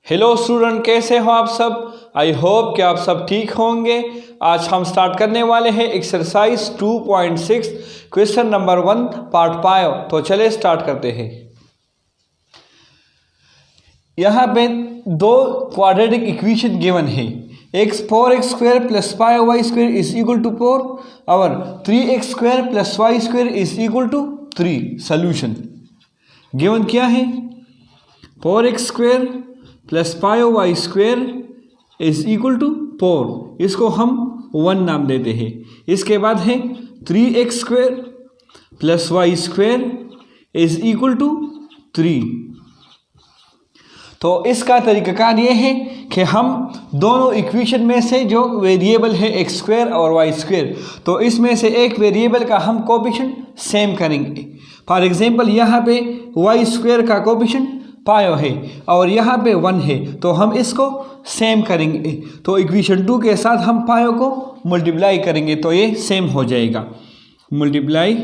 Hello student, कैसे हो आप सब। आई होप कि आप सब ठीक होंगे। आज हम स्टार्ट करने वाले हैं एक्सरसाइज 2.6 क्वेश्चन नंबर 1 पार्ट 5। तो चले स्टार्ट करते हैं। यहाँ पे दो क्वाड्रेटिक इक्वेशन गिवन है। x4x² + 5y² is equal to 4 और 3x² + y² is equal to 3। Solution given क्या है, 4x² + 5y² is equal to 4, इसको हम 1 नाम देते हैं। इसके बाद है 3x² + y² is equal to 3। तो इसका तरीक़ाकार ये है कि हम दोनों इक्वेशन में से जो वेरिएबल है x² और y², तो इसमें से एक वेरिएबल का हम कोएफिशिएंट सेम करेंगे। फॉर एग्जांपल यहाँ पे y² का कोएफिशिएंट 5 है और यहाँ पे 1 है, तो हम इसको सेम करेंगे। तो इक्वेशन 2 के साथ हम 5 को मल्टीप्लाई करेंगे तो ये सेम हो जाएगा। Multiply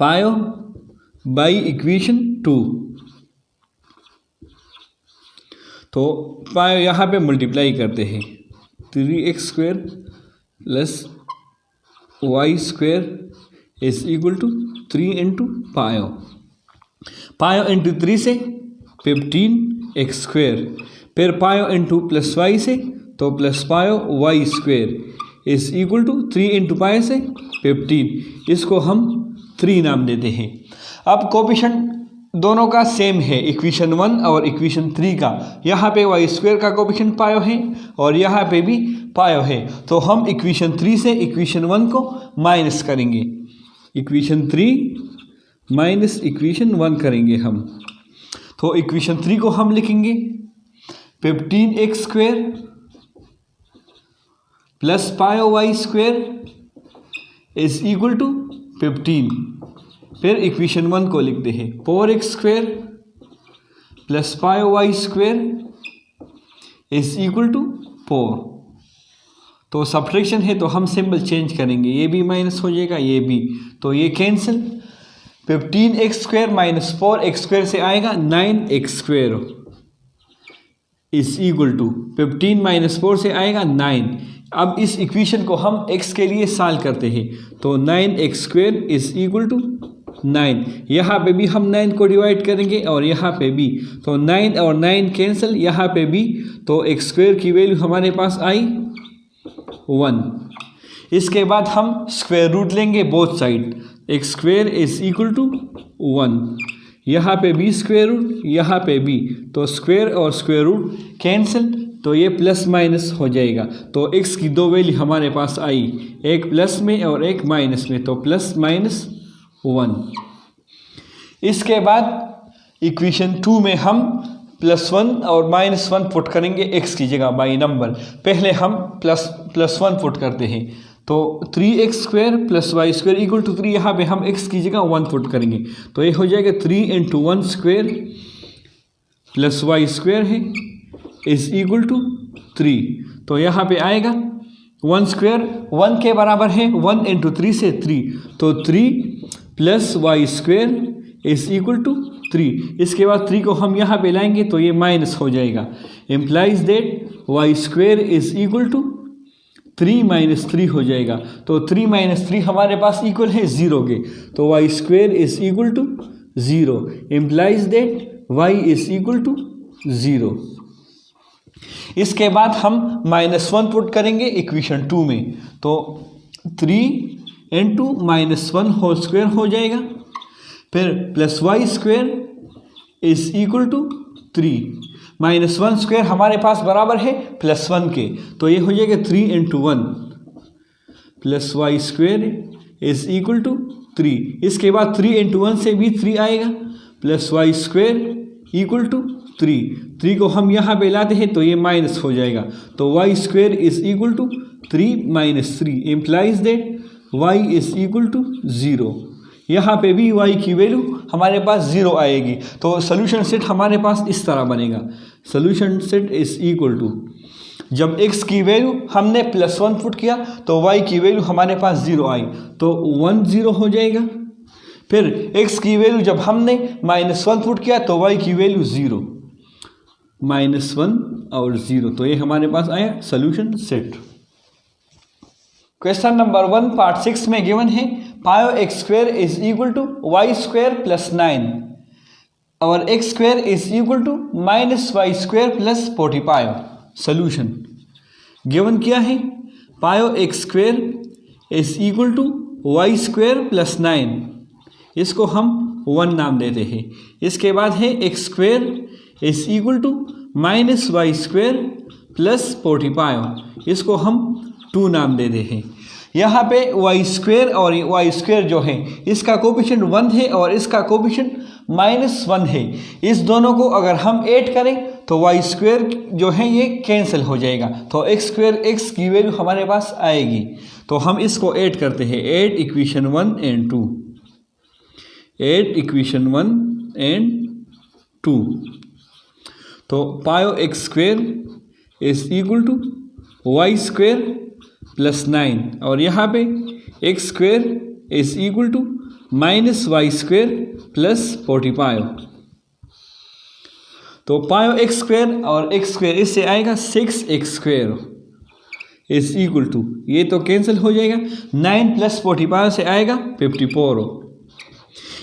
5 by equation 2। तो 5 यहाँ पे मल्टीप्लाई करते हैं, 3x² + y² is equal to 3 × 5। 5 × 3 से 15x², फिर 5 × +y से तो +5y² इज इक्वल टू 3 × 5 से 15। इसको हम 3 नाम देते हैं। अब कोएफिशिएंट दोनों का सेम है, इक्वेशन 1 और इक्वेशन 3 का। यहाँ पे y² का कोएफिशिएंट 5 है और यहाँ पे भी 5 है, तो हम इक्वेशन 3 से इक्वेशन 1 को माइनस करेंगे। इक्वेशन 3 माइनस इक्वेशन 1 करेंगे हम। तो इक्वेशन 3 को हम लिखेंगे 15x² + 5y² is equal to 15। फिर इक्वेशन 1 को लिखते हैं 4x² + 5y² is equal to 4। तो सब्ट्रैक्शन है तो हम सिंबल चेंज करेंगे, ये भी माइनस हो जाएगा, ये भी, तो ये कैंसिल। 15x² - 4x² से आएगा 9x² इज इक्वल टू 15 - 4 से आएगा 9। अब इस इक्वेशन को हम x के लिए सॉल्व करते हैं, तो 9x² इज इक्वल टू 9। यहाँ पे भी हम 9 को डिवाइड करेंगे और यहाँ पे भी, तो 9 और 9 कैंसिल, यहाँ पे भी, तो x² की वैल्यू हमारे पास आई 1। इसके बाद हम स्क्वायर रूट लेंगे both side, x² is equal to 1। यहाँ पे भी स्क्वायर रूट, यहाँ पे भी, तो स्क्वायर और स्क्वायर रूट कैंसिल, तो ये प्लस माइनस हो जाएगा। तो x की दो वैल्यू हमारे पास आई, एक प्लस में और एक माइनस में, तो +-1। इसके बाद इक्वेशन 2 में हम +1 और -1 पुट करेंगे x की जगह बाई नंबर। पहले हम +1 पुट करते हैं, तो 3x² + y² इक्वल टू 3। यहाँ पे हम x की जगह 1 पुट करेंगे, तो ये हो जाएगा 3 × 1² + y² है इज इक्वल टू 3। तो यहाँ पे आएगा 1² 1 के बराबर है, 1 × 3 से 3, तो 3 + y² इज इक्वल टू 3। इसके बाद 3 को हम यहाँ पे लाएंगे तो ये माइनस हो जाएगा। Implies that y² is equal to 3 - 3 हो जाएगा। तो 3 - 3 हमारे पास इक्वल है 0 के, तो y² is equal to 0। Implies that y is equal to 0। इसके बाद हम -1 पुट करेंगे इक्वेशन 2 में, तो 3 × -1 होल स्क्वायर हो जाएगा। फिर +y² इज इक्वल टू 3। -1² हमारे पास बराबर है +1 के, तो ये हो जाएगा 3 × 1 + y² इज इक्वल टू 3। इसके बाद 3 × 1 से भी 3 आएगा, +y² इक्वल टू 3। 3 को हम यहाँ पे लाते हैं तो ये माइनस हो जाएगा, तो y² is equal to 3 - 3। Implies that y is equal to 0। यहाँ पे भी y की वैल्यू हमारे पास 0 आएगी। तो सोल्यूशन सेट हमारे पास इस तरह बनेगा, solution set is equal to, जब x की वैल्यू हमने +1 पुट किया तो y की वैल्यू हमारे पास 0 आई, तो 1 0 हो जाएगा। फिर x की वैल्यू जब हमने -1 पुट किया तो y की वैल्यू 0, -1 और 0, तो ये हमारे पास आया solution set. Question number 1 part 6 में गिवन है पायो x square is equal to y square plus 9 और x square is equal to -y square plus 40 पायो। सोल्यूशन गिवन क्या है, पायो x square is equal to y square plus 9, इसको हम 1 नाम देते हैं। इसके बाद है x square is equal to -y square plus 40 पायो, इसको हम 2 नाम देते हैं। यहाँ पे y स्क्वायर और y स्क्वायर जो है इसका कोफिशिएंट 1 है और इसका कोफिशिएंट -1 है। इस दोनों को अगर हम ऐड करें तो y स्क्वायर जो है ये कैंसिल हो जाएगा, तो x स्क्वायर x की वैल्यू हमारे पास आएगी। तो हम इसको ऐड करते हैं, add equation 1 and 2, add equation 1 and 2। तो पायो x square is equal to y square plus 9 और यहाँ पे x square is equal to -y square plus 40 पायो। तो पायो एक्स स्क्वायर और एक्स स्क्वायर इससे आएगा 6x square is equal to, ये तो कैंसिल हो जाएगा, 9 प्लस 40 पायो से आएगा 54।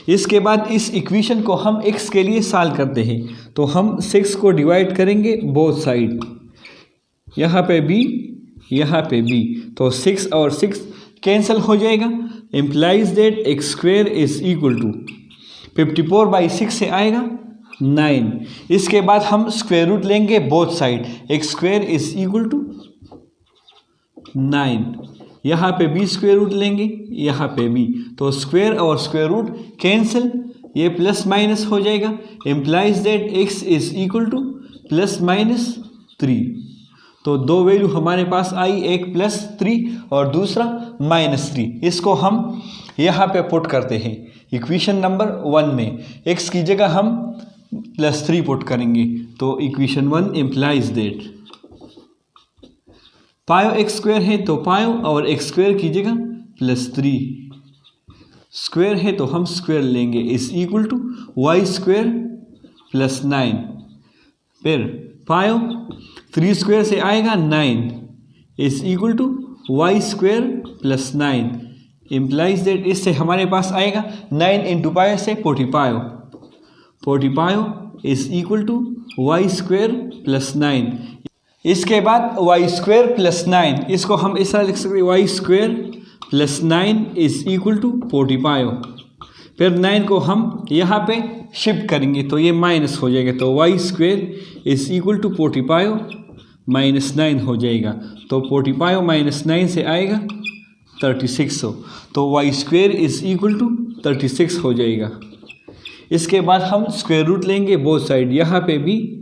इसके बाद इस इक्वेशन को हम x के लिए सॉल्व करते हैं, तो हम 6 को डिवाइड करेंगे बोथ साइड, यहाँ पे b यहाँ पे b, तो 6 और 6 कैंसिल हो जाएगा, implies that x square is equal to 54/6 से आएगा 9। इसके बाद हम स्क्वायर रूट लेंगे both side, x square is equal to 9, यहाँ पे b स्क्वायर रूट लेंगे, यहाँ पे b, तो स्क्वायर और स्क्वायर रूट कैंसिल, ये प्लस माइनस हो जाएगा, implies that x is equal to +-3। तो 2 वैल्यू हमारे पास आई, एक +3 और दूसरा -3। इसको हम यहाँ पे पुट करते हैं इक्वेशन नंबर 1 में, x की जगह हम +3 पुट करेंगे, तो इक्वेशन 1 इम्प्लाइज दैट पायो एक्स स्क्वायर है तो पायो और एक्स स्क्वायर की जगह +3, स्क्वायर है तो हम स्क्वायर लेंगे, is equal to y square plus 9, फिर पायो 3 स्क्वायर से आएगा 9 is equal to y square plus 9, implies that इससे हमारे पास आएगा 9 इंटू पायो से 40 पायो, 40 पायो is equal to y square plus 9। इसके बाद वाई स्क्वायर प्लस 9, इसको हम इस तरह लिख सकते हैं, y square plus 9 is equal to 40 पायो, फिर 9 को हम यहाँ पे शिफ्ट करेंगे तो ये माइनस हो जाएगा, तो y square is equal to 40 पायो -9 हो जाएगा, तो 40 पायो -9 से आएगा 3600, तो y square is equal to 36 हो जाएगा। इसके बाद हम स्क्वायर रूट लेंगे बोथ साइड, यहाँ पे भी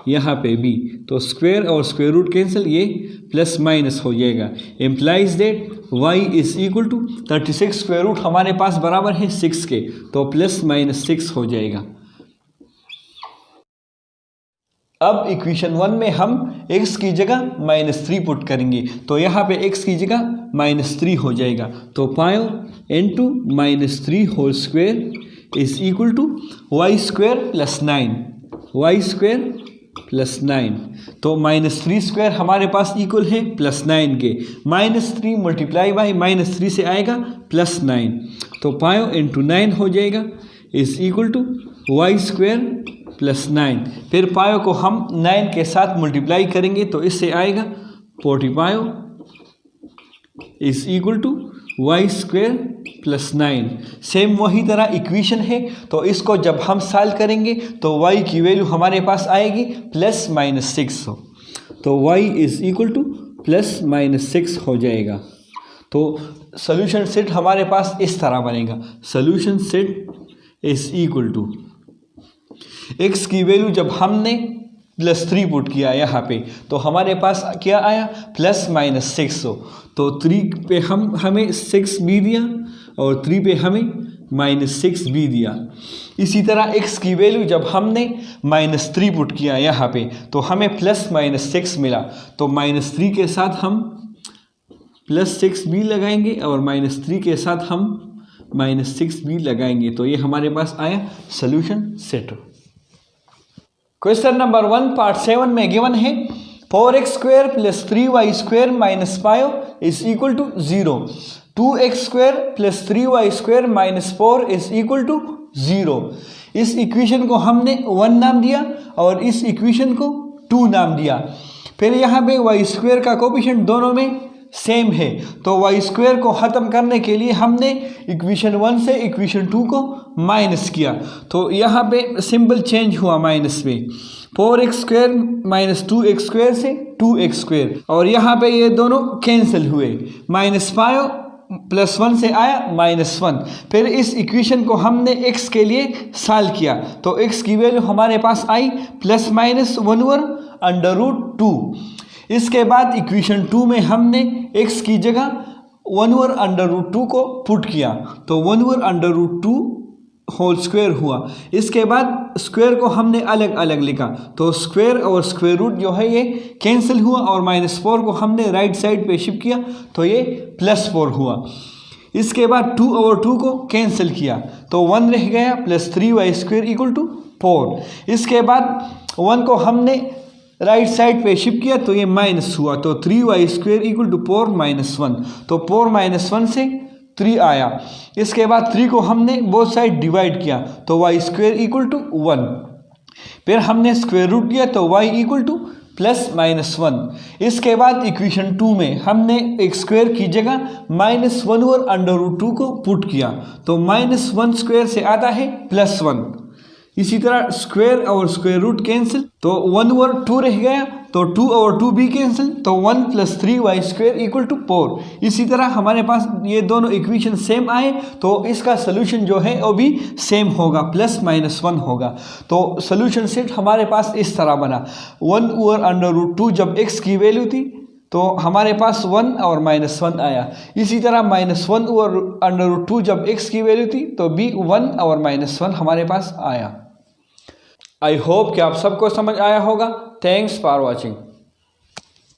यहाँ पे भी, तो स्क्वायर और स्क्वायर रूट कैंसिल, ये प्लस माइनस हो जाएगा, implies that y is equal to 36 square root हमारे पास बराबर है 6 के, तो +-6 हो जाएगा। अब इक्वेशन 1 में हम x की जगह -3 पुट करेंगे, तो यहाँ पे x की जगह -3 हो जाएगा, तो पायो into -3 whole square is equal to y square plus 9, y square plus 9, तो -3 स्क्वायर हमारे पास इक्वल है +9 के, -3 मल्टीप्लाई बाई -3 से आएगा +9, तो पायो इंटू 9 हो जाएगा is equal to y square plus 9, फिर पायो को हम 9 के साथ मल्टीप्लाई करेंगे तो इससे आएगा 40 पायो is equal to y square plus 9। Same वही तरह इक्वेशन है, तो इसको जब हम सॉल्व करेंगे तो y की वैल्यू हमारे पास आएगी +-6, तो y इज इक्वल टू +-6 हो जाएगा। तो सोल्यूशन सेट हमारे पास इस तरह बनेगा, solution set is equal to x की वैल्यू जब हमने +3 पुट किया यहाँ पे तो हमारे पास क्या आया +-600, तो 3 पे हमें 6 भी दिया और 3 पे हमें -6 भी दिया। इसी तरह x की वैल्यू जब हमने -3 पुट किया यहाँ पे तो हमें +-6 मिला, तो -3 के साथ हम +6 भी लगाएंगे और -3 के साथ हम -6 भी लगाएंगे तो ये हमारे पास आया solution set. Question number 1 part 7 में गिवन है 4x² + 3y² - 5 is equal to 0, 2x² + 3y² - 4 is equal to 0। इस इक्वेशन को हमने 1 नाम दिया और इस इक्वेशन को 2 नाम दिया। फिर यहाँ पे y² का कोफिशिएंट दोनों में सेम है तो y² को ख़त्म करने के लिए हमने इक्वेशन 1 से इक्वेशन 2 को माइनस किया तो यहाँ पे सिंबल चेंज हुआ माइनस में, 4x² - 2x² से 2x² और यहाँ पे ये दोनों कैंसिल हुए, -5 + 1 से आया -1। फिर इस इक्वेशन को हमने x के लिए सॉल्व किया तो x की वैल्यू हमारे पास आई ±1/√2। इसके बाद इक्वेशन 2 में हमने x की जगह 1/√2 को पुट किया तो 1/√2 होल स्क्वायर हुआ। इसके बाद स्क्वायर को हमने अलग अलग लिखा तो स्क्वायर और स्क्वायर रूट जो है ये कैंसिल हुआ और -4 को हमने राइट साइड पे शिफ्ट किया तो ये +4 हुआ। इसके बाद 2/2 को कैंसिल किया तो 1 रह गया +3y² = 4। इसके बाद 1 को हमने राइट साइड पे शिफ्ट किया तो ये माइनस हुआ तो 3y² = 4 - 1 तो 4 - 1 से 3 आया। इसके बाद 3 को हमने बोथ साइड डिवाइड किया तो y² = 1। फिर हमने स्क्वायर रूट लिया तो y = +-1। इसके बाद इक्वेशन 2 में हमने x² की जगह -1/√2 को पुट किया तो -1² से आता है +1। इसी तरह स्क्वायर और स्क्वायर रूट कैंसिल तो 1/2 रह गया तो 2/2 भी कैंसिल तो 1 + 3y² = 4। इसी तरह हमारे पास ये दोनों इक्वेशन सेम आए तो इसका सलूशन जो है वो भी सेम होगा, +-1 होगा। तो सलूशन सेट हमारे पास इस तरह बना 1/√2 जब x की वैल्यू थी तो हमारे पास 1 और -1 आया। इसी तरह -1/√2 जब x की वैल्यू थी तो भी 1 और -1 हमारे पास आया। आई होप कि आप सबको समझ आया होगा। Thanks for watching.